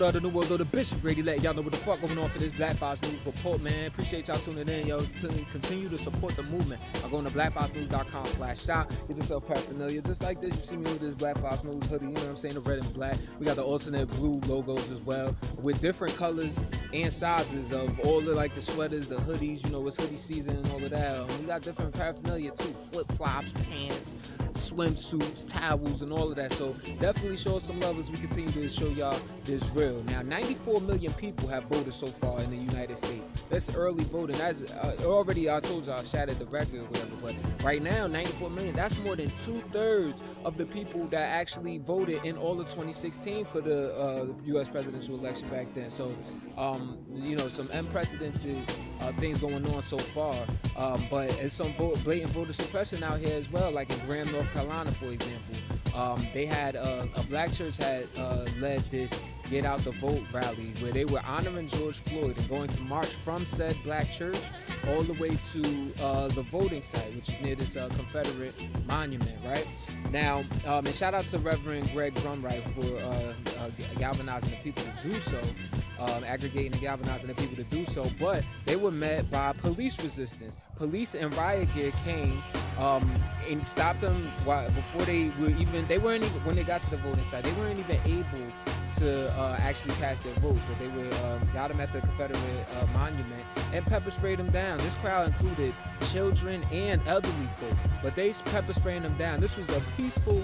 Report of the New World of the Bishop Grady, letting y'all know what the fuck going on for this Black Fox News Report, man. Appreciate y'all tuning in, yo. Continue to support the movement by going to blackfoxnews.com/shop. Get yourself paraphernalia just like this. You see me with this Black Fox News hoodie, you know what I'm saying, the red and black. We got the alternate blue logos as well, with different colors and sizes of all the like the sweaters, the hoodies, you know, it's hoodie season and all of that. We got different paraphernalia too, flip-flops, pants, swimsuits, towels, and all of that. So definitely show us some love as we continue to show y'all this real. Now, 94 million people have voted so far in the United States. That's early voting. That's already, I told y'all, shattered the record or whatever. But right now, 94 million, that's more than 2/3 of the people that actually voted in all of 2016 for the U.S. presidential election back then. So, you know, some unprecedented things going on so far. But there's some blatant voter suppression out here as well, like in Graham, North Carolina, for example. They had a black church had led this Get Out the Vote rally where they were honoring George Floyd and going to march from said black church all the way to the voting site, which is near this Confederate monument, right? Now, and shout out to Reverend Greg Drumright for galvanizing the people to do so, aggregating and galvanizing the people to do so, but they were met by police resistance. Police and riot gear came and stopped them before when they got to the voting site, they weren't even able to actually cast their votes, but they got them at the Confederate monument and pepper sprayed them down. This crowd included children and elderly folk, but they pepper spraying them down. This was a peaceful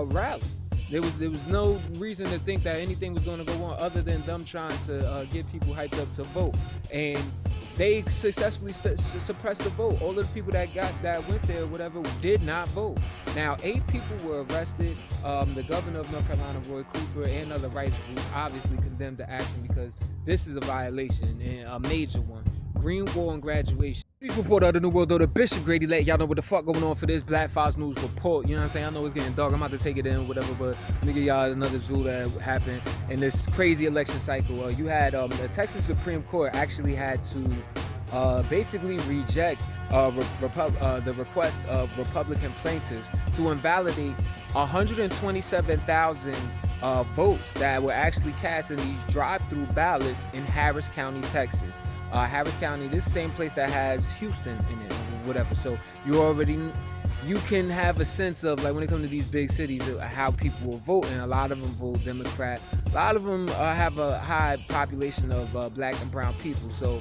rally. There was no reason to think that anything was going to go on other than them trying to get people hyped up to vote, and they successfully suppressed the vote. All of the people that went there, whatever, did not vote. Now, 8 people were arrested. The governor of North Carolina, Roy Cooper, and other rights groups obviously condemned the action because this is a violation, and a major one. Green Wall and Graduation. Please report of the New World of the Bishop Grady, letting y'all know what the fuck going on for this Black Fox News Report. You know what I'm saying? I know it's getting dark. I'm about to take it in, whatever, but let me give y'all another zoo that happened in this crazy election cycle. You had the Texas Supreme Court actually had to basically reject the request of Republican plaintiffs to invalidate 127,000 votes that were actually cast in these drive-through ballots in Harris County, Texas. Harris County, this same place that has Houston in it, or whatever. So you can have a sense of, like, when it comes to these big cities, how people will vote, and a lot of them vote Democrat. A lot of them have a high population of black and brown people. So,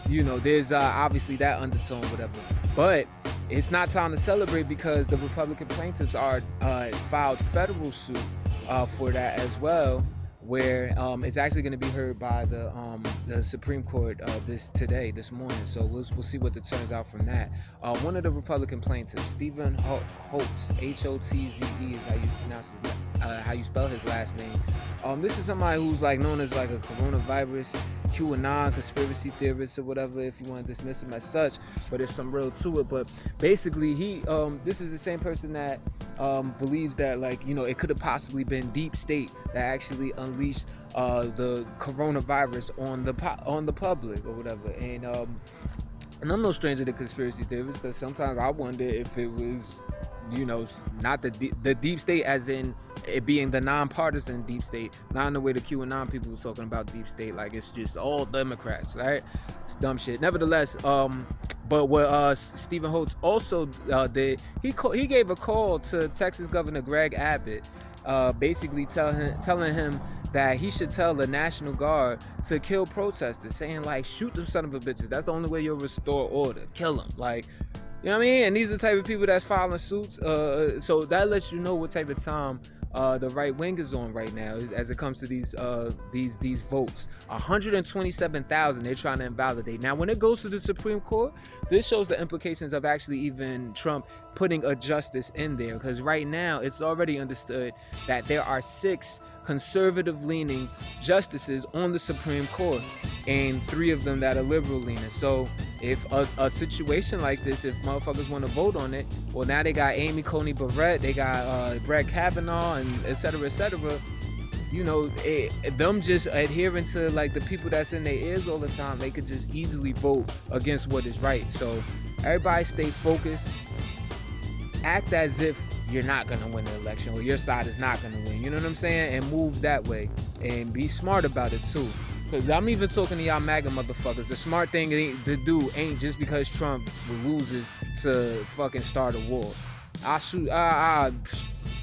you know, there's obviously that undertone, whatever. But it's not time to celebrate because the Republican plaintiffs are filed federal suit for that as well, where it's actually going to be heard by the Supreme Court this morning. So we'll see what turns out from that. One of the Republican plaintiffs, Stephen Holtz, H-O-T-Z-E is how you pronounce how you spell his last name. This is somebody who's like known as like a coronavirus QAnon conspiracy theorist or whatever, if you want to dismiss him as such, but there's some real to it. But basically, this is the same person that believes that, like, you know, it could have possibly been deep state that actually unleashed the coronavirus on the public or whatever. And I'm no stranger to conspiracy theories, because sometimes I wonder if it was, you know, not the deep state as in it being the nonpartisan deep state, not in the way the QAnon people were talking about deep state, like it's just all Democrats, right? It's dumb shit. Nevertheless, but what Stephen Holtz also did, he gave a call to Texas Governor Greg Abbott, basically telling him that he should tell the National Guard to kill protesters, saying like, shoot them son of a bitches. That's the only way you'll restore order. Kill them, like. You know what I mean? And these are the type of people that's filing suits. So that lets you know what type of time the right wing is on right now as it comes to these votes. 127,000 they're trying to invalidate. Now, when it goes to the Supreme Court, this shows the implications of actually even Trump putting a justice in there. Because right now, it's already understood that there are 6 conservative-leaning justices on the Supreme Court, and 3 of them that are liberal-leaning. So if a situation like this, if motherfuckers want to vote on it, well, now they got Amy Coney Barrett, they got Brett Kavanaugh, and et cetera, you know, them just adhering to like the people that's in their ears all the time, they could just easily vote against what is right. So everybody stay focused, act as if you're not gonna win the election, or your side is not gonna win. You know what I'm saying? And move that way, and be smart about it too. Cause I'm even talking to y'all MAGA motherfuckers. The smart thing to do ain't just because Trump loses to fucking start a war.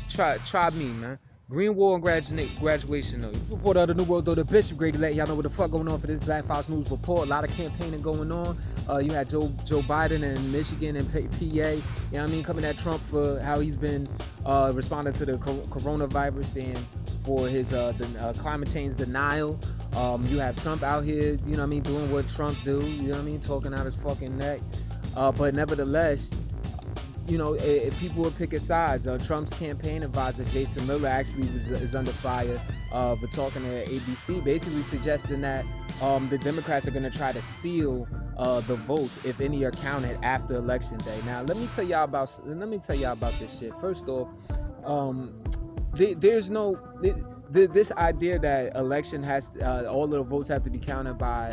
Try me, man. Green Wall and graduation though. Report of the New World though, the Bishop Grady letting y'all know what the fuck going on for this Black Fox News report. A lot of campaigning going on. You had Joe Biden in Michigan and PA, you know what I mean, coming at Trump for how he's been responding to the coronavirus and for his climate change denial. You have Trump out here, you know what I mean, doing what Trump do, you know what I mean, talking out his fucking neck. But nevertheless, you know, people are picking sides. Trump's campaign advisor, Jason Miller, actually is under fire for talking to ABC, basically suggesting that the Democrats are going to try to steal the votes, if any are counted, after Election Day. Now, let me tell y'all about this shit. First off, there's no... This idea that election all of the votes have to be counted by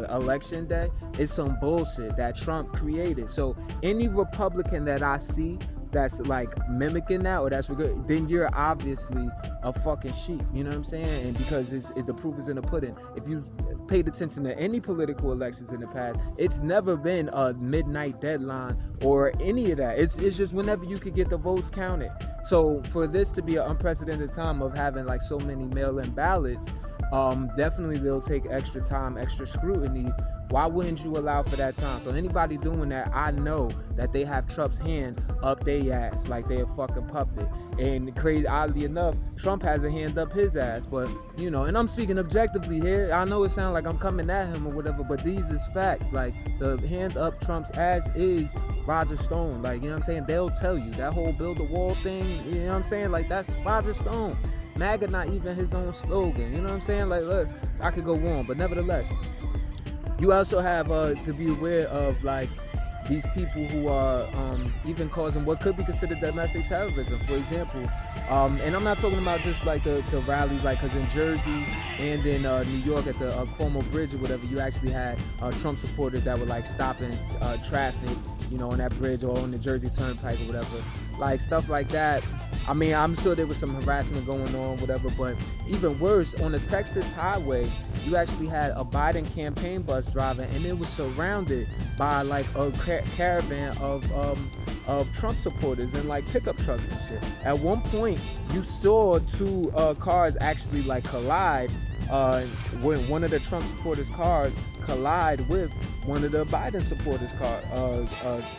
Election Day is some bullshit that Trump created. So any Republican that I see that's like mimicking that, or that's good, then you're obviously a fucking sheep. You know what I'm saying? And because the proof is in the pudding. If you paid attention to any political elections in the past, it's never been a midnight deadline or any of that. It's just whenever you could get the votes counted. So for this to be an unprecedented time of having like so many mail-in ballots, definitely they'll take extra time, extra scrutiny. Why wouldn't you allow for that time? So anybody doing that, I know that they have Trump's hand up their ass like they're a fucking puppet. And crazy, oddly enough, Trump has a hand up his ass. But, you know, and I'm speaking objectively here. I know it sounds like I'm coming at him or whatever, but these is facts. Like, the hand up Trump's ass is Roger Stone. Like, you know what I'm saying? They'll tell you. That whole build the wall thing, you know what I'm saying? Like, that's Roger Stone. MAGA not even his own slogan. You know what I'm saying? Like, look, I could go on, but nevertheless, you also have to be aware of like these people who are even causing what could be considered domestic terrorism. For example, and I'm not talking about just like the rallies, like, because in Jersey and in New York at the Cuomo Bridge or whatever, you actually had Trump supporters that were like stopping traffic, you know, on that bridge or on the Jersey Turnpike or whatever, like stuff like that. I mean, I'm sure there was some harassment going on, whatever, but even worse, on the Texas highway, you actually had a Biden campaign bus driving, and it was surrounded by like a caravan of Trump supporters and like pickup trucks and shit. At one point, you saw two cars actually like collide. When one of the Trump supporters' cars collide with one of the Biden supporters'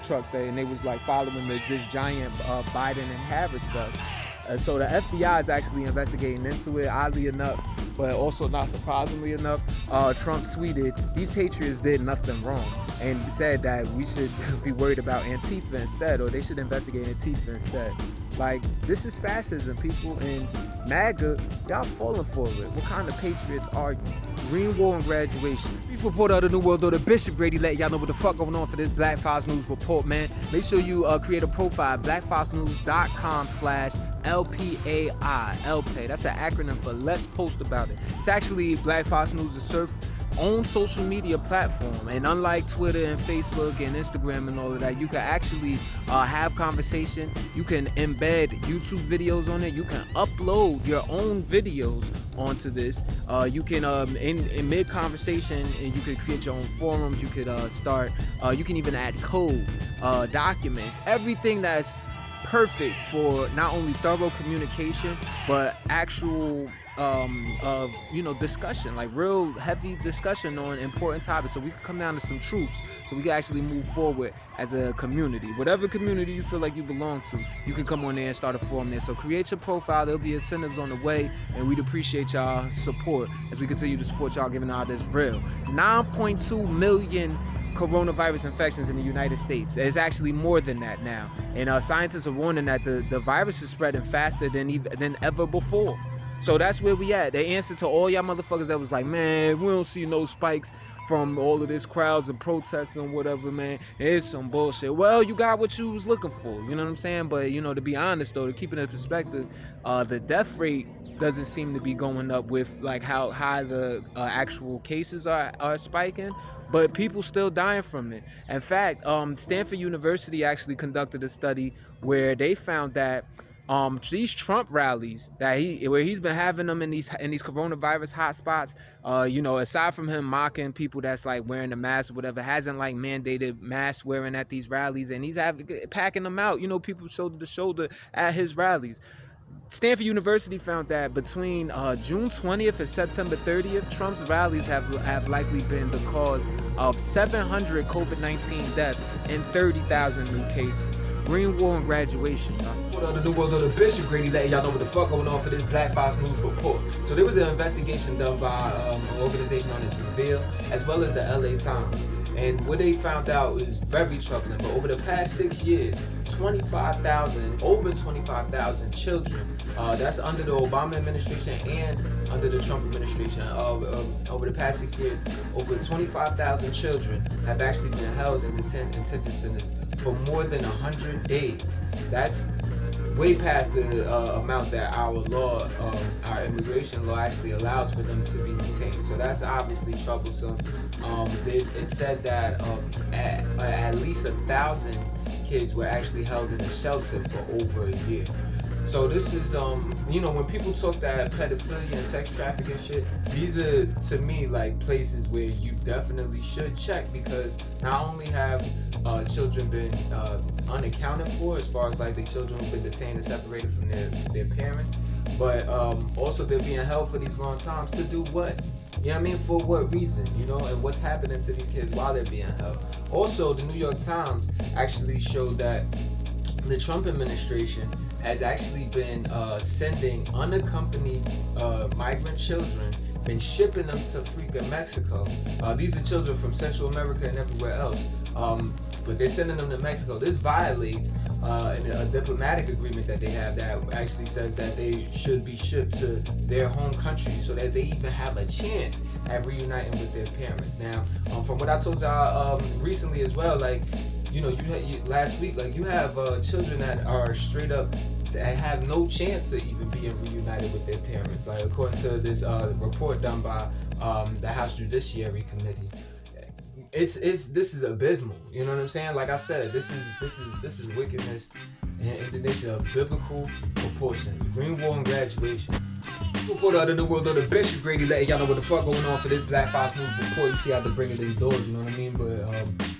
trucks there, and they was like following this giant Biden and Harris bus. So the FBI is actually investigating into it, oddly enough, but also not surprisingly enough. Trump tweeted, "These patriots did nothing wrong," and said that we should be worried about Antifa instead, or they should investigate Antifa instead. Like, this is fascism, people, and MAGA, y'all falling for it. What kind of patriots are you? Green Wall and graduation. Please report out of the New World, though, the Bishop Grady letting y'all know what the fuck going on for this Black Fox News report, man. Make sure you create a profile, blackfoxnews.com/LPAI. LPAI. That's an acronym for Let's Post About It. It's actually Black Fox News' own social media platform, and unlike Twitter and Facebook and Instagram and all of that, you can actually have conversation. You can embed YouTube videos on it. You can upload your own videos onto this. You can in mid conversation, and you could create your own forums. You could you can even add code, documents, everything that's perfect for not only thorough communication but actual discussion, like real heavy discussion on important topics, so we can come down to some truths, so we can actually move forward as a community. Whatever community you feel like you belong to, you can come on there and start a forum there. So create your profile. There'll be incentives on the way, and we'd appreciate y'all support as we continue to support y'all, giving out this real 9.2 million coronavirus infections in the United States. It's actually more than that now, and scientists are warning that the virus is spreading faster than ever before. So that's where we at. The answer to all y'all motherfuckers that was like, man, we don't see no spikes from all of this crowds and protests and whatever, man. It's some bullshit. Well, you got what you was looking for, you know what I'm saying? But, you know, to be honest, though, to keep it in perspective, the death rate doesn't seem to be going up with, like, how high the actual cases are spiking, but people still dying from it. In fact, Stanford University actually conducted a study where they found that these Trump rallies that where he's been having them in these coronavirus hotspots, you know, aside from him mocking people that's like wearing a mask or whatever, hasn't like mandated mask wearing at these rallies, and he's packing them out, you know, people shoulder to shoulder at his rallies. Stanford University found that between June 20th and September 30th, Trump's rallies have likely been the cause of 700 COVID-19 deaths and 30,000 new cases. Green War and Graduation, y'all. The New World of the Bishop Grady letting y'all know what the fuck going on for this Black Fox News Report. So there was an investigation done by an organization known as Reveal, as well as the LA Times. And what they found out is very troubling. But over the past 6 years, over 25,000 children, that's under the Obama administration and under the Trump administration, over the past 6 years, over 25,000 children have actually been held in detention centers for more than 100 days. That's way past the amount that our law, our immigration law actually allows for them to be detained. So that's obviously troublesome. It said that at least 1,000 kids were actually held in a shelter for over a year. So this is, you know, when people talk that pedophilia and sex trafficking shit, these are, to me, like places where you definitely should check, because not only have children been unaccounted for, as far as like the children who've been detained and separated from their parents, but also they're being held for these long times to do what? You know what I mean? For what reason? You know, and what's happening to these kids while they're being held? Also, the New York Times actually showed that the Trump administration has actually been sending unaccompanied migrant children, been shipping them to freaking Mexico. These are children from Central America and everywhere else, but they're sending them to Mexico. This violates a diplomatic agreement that they have that actually says that they should be shipped to their home country so that they even have a chance at reuniting with their parents. Now, from what I told y'all recently as well, like, you know, last week, like, you have children that are straight up that have no chance of even being reunited with their parents. Like, according to this report done by the House Judiciary Committee, this is abysmal. You know what I'm saying? Like I said, this is wickedness and the nation of biblical proportions. Green War and Graduation. Report out of the world of the Bishop Grady letting y'all know what the fuck going on for this Black Fox News Report. You see how to bring it indoors, you know what I mean? But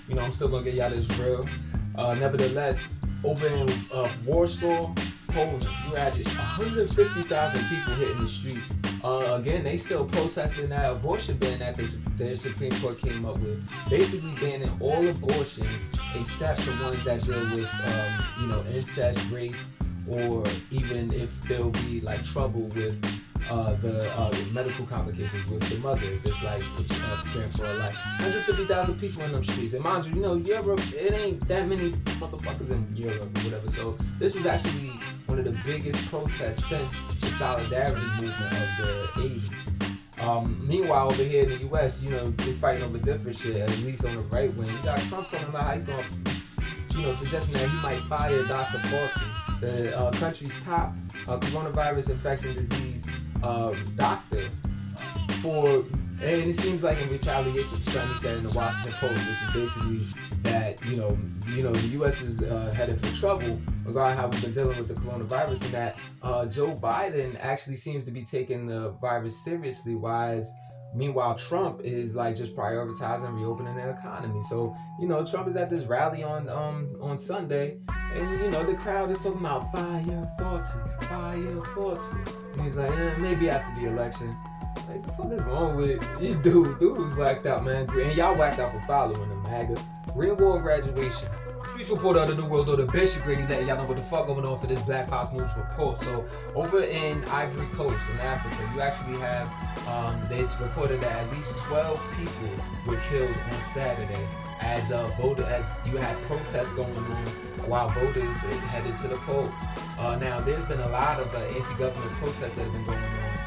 you know, I'm still gonna get y'all this real. Nevertheless, over in Warsaw, Poland, you had 150,000 people hitting the streets. Again, they still protesting that abortion ban that the Supreme Court came up with, basically banning all abortions except for ones that deal with, you know, incest, rape, or even if there'll be like trouble with the medical complications with the mother, if it's like preparing for a life. 150,000 people in them streets, and mind you, you know, Europe, it ain't that many motherfuckers in Europe or whatever. So this was actually one of the biggest protests since the solidarity movement of the 80s. Meanwhile, over here in the U.S., you know, they're fighting over different shit, at least on the right wing. You got Trump talking about how he's going to, you know, suggesting that he might fire Dr. Fauci, the country's top coronavirus infection disease doctor, and it seems like in retaliation for something he said in the Washington Post, which is basically that, you know, the U.S. is headed for trouble regarding how we've been dealing with the coronavirus, and that Joe Biden actually seems to be taking the virus seriously, meanwhile Trump is like just prioritizing reopening the economy. So, you know, Trump is at this rally on Sunday, and, you know, the crowd is talking about fire Fauci. And he's like, maybe after the election. Like, the fuck is wrong with you, dude? Dude was whacked out, man. And y'all whacked out for following him, MAGA. Green War Graduation. Streets report out of the New World of the Bishop Grady letting y'all know what the fuck going on for this Black Fox News Report. So, over in Ivory Coast in Africa, you actually have, it's reported that at least 12 people were killed on Saturday as you had protests going on while voters headed to the poll. Now, there's been a lot of anti-government protests that have been going on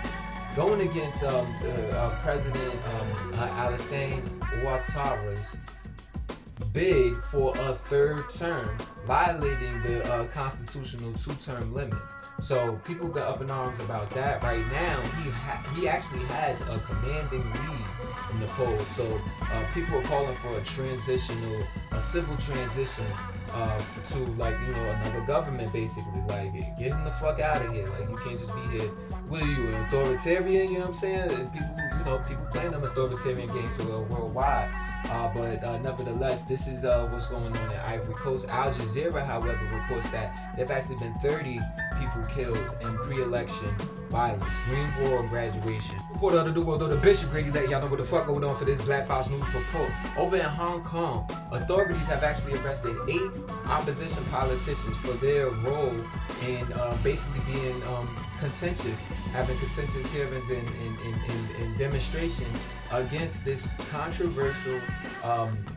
going against President Alassane Ouattara's bid for a third term, violating the constitutional two-term limit. So people got up in arms about that. Right now, he actually has a commanding lead in the polls. So people are calling for a civil transition to, like, you know, another government, basically. Like, get him the fuck out of here. Like, you can't just be here. What are you, an authoritarian? You know what I'm saying? And people playing them authoritarian games worldwide. But nevertheless, this is what's going on in Ivory Coast. Al Jazeera, however, reports that there have actually been 30 people killed in pre-election violence. Green War and Graduation. Report out of the world, though, the Bishop Grady let y'all know what the fuck going on for this Black Fox News report. Over in Hong Kong, authorities have actually arrested 8 opposition politicians for their role in basically being having contentious hearings and demonstrations against this controversial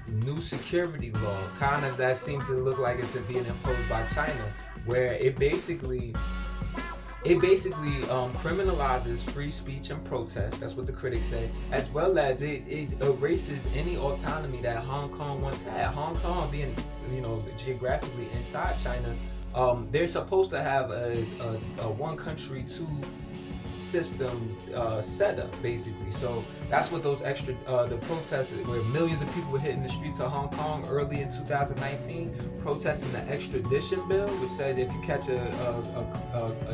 new security law, kind of that seems to look like it's being imposed by China, where it basically criminalizes free speech and protest. That's what the critics say, as well as it erases any autonomy that Hong Kong once had. Hong Kong being, you know, geographically inside China, they're supposed to have a one country, two system setup, basically. So that's what those the protests, where millions of people were hitting the streets of Hong Kong early in 2019 protesting the extradition bill, which said if you catch a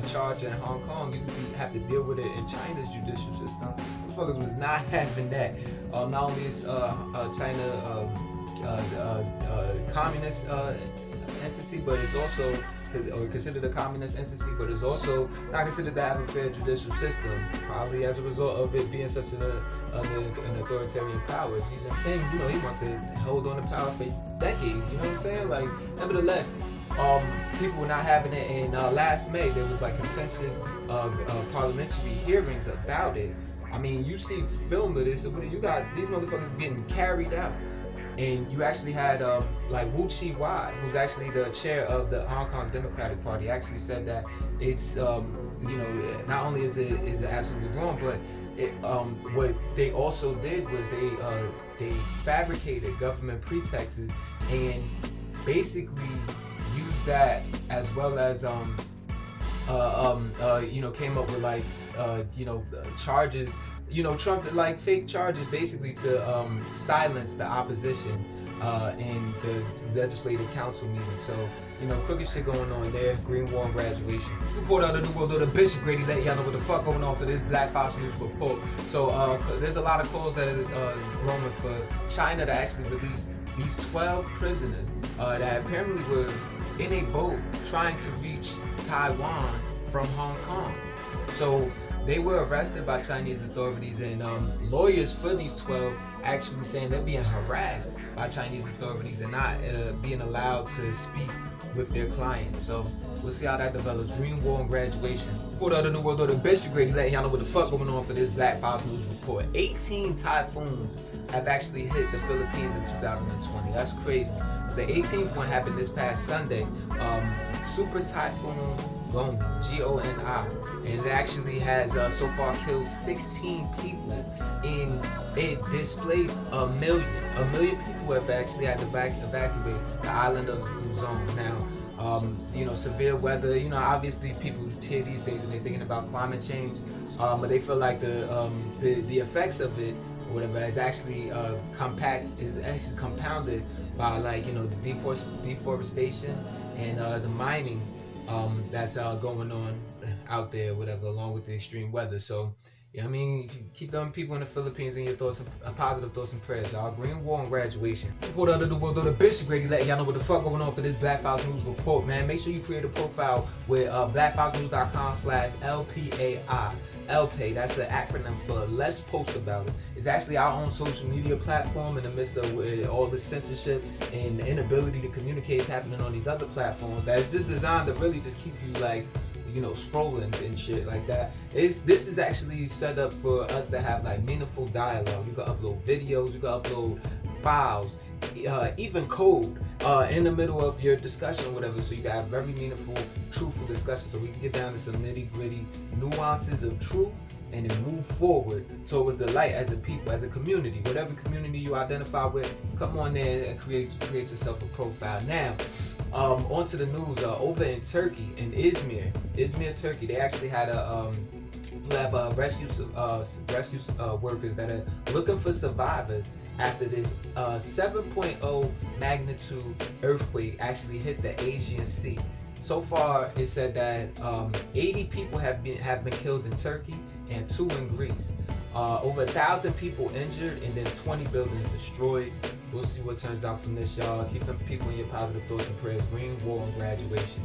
charge in Hong Kong, you could have to deal with it in China's judicial system. Motherfuckers was not having that. Not only is China communist entity, but it's also, or considered a communist entity, but it's also not considered to have a fair judicial system, probably as a result of it being such an authoritarian power. Xi Jinping, you know, he wants to hold on to power for decades, you know what I'm saying? Like, nevertheless, people were not having it, and last May there was like contentious parliamentary hearings about it. I mean, you see film of this, you got these motherfuckers getting carried out. And you actually had like Wu Chi-wai, who's actually the chair of the Hong Kong Democratic Party, actually said that it's you know, not only is it absolutely wrong, but what they also did was they fabricated government pretexts and basically used that, as well as you know, came up with like you know, charges. You know, Trump, like, fake charges basically to silence the opposition in the legislative council meeting. So, you know, crooked shit going on there. Green War and Graduation. Report out of the world, though, the Bishop Grady let y'all know what the fuck going on for this Black Fox News report. So there's a lot of calls that are growing for China to actually release these 12 prisoners that apparently were in a boat trying to reach Taiwan from Hong Kong. So they were arrested by Chinese authorities, and lawyers for these 12 actually saying they're being harassed by Chinese authorities and not being allowed to speak with their clients. So we'll see how that develops. Green War and Graduation. Report out of the world, though, the Bishop Grady letting y'all know what the fuck going on for this Black Fox News report. 18 typhoons have actually hit the Philippines in 2020. That's crazy. The 18th one happened this past Sunday. Super Typhoon Goni, G-O-N-I, and it actually has so far killed 16 people, and it displaced a million. A million people have actually had to evacuate the island of Luzon. Now, you know, severe weather, you know, obviously people here these days and they're thinking about climate change, but they feel like the effects of it, or whatever, is actually compounded by, like, you know, the deforestation and the mining that's going on out there, whatever, along with the extreme weather. So, yeah, I mean, if you keep them people in the Philippines in your thoughts, positive thoughts and prayers, y'all. Green War and Graduation. Report out of the world, though, the Bishop Grady letting y'all know what the fuck going on for this Black Fox News report, man. Make sure you create a profile with blackfoxnews.com/LPAI. LPAI, that's the acronym for Let's Post About It. It's actually our own social media platform in the midst of all the censorship and the inability to communicate is happening on these other platforms. That's just designed to really just keep you, like, you know, scrolling and shit like that. This is actually set up for us to have, like, meaningful dialogue. You can upload videos, you can upload files, even code in the middle of your discussion or whatever, so you can have very meaningful, truthful discussion, so we can get down to some nitty-gritty nuances of truth and then move forward towards the light as a people, as a community, whatever community you identify with. Come on there and create yourself a profile. Now, onto the news. Over in Turkey, in Izmir, Turkey, they actually had rescue workers that are looking for survivors after this 7.0 magnitude earthquake actually hit the Aegean Sea. So far, it said that 80 people have been killed in Turkey and 2 in Greece. Over 1,000 people injured and then 20 buildings destroyed. We'll see what turns out from this, y'all. Keep them people in your positive thoughts and prayers. Green War and Graduation.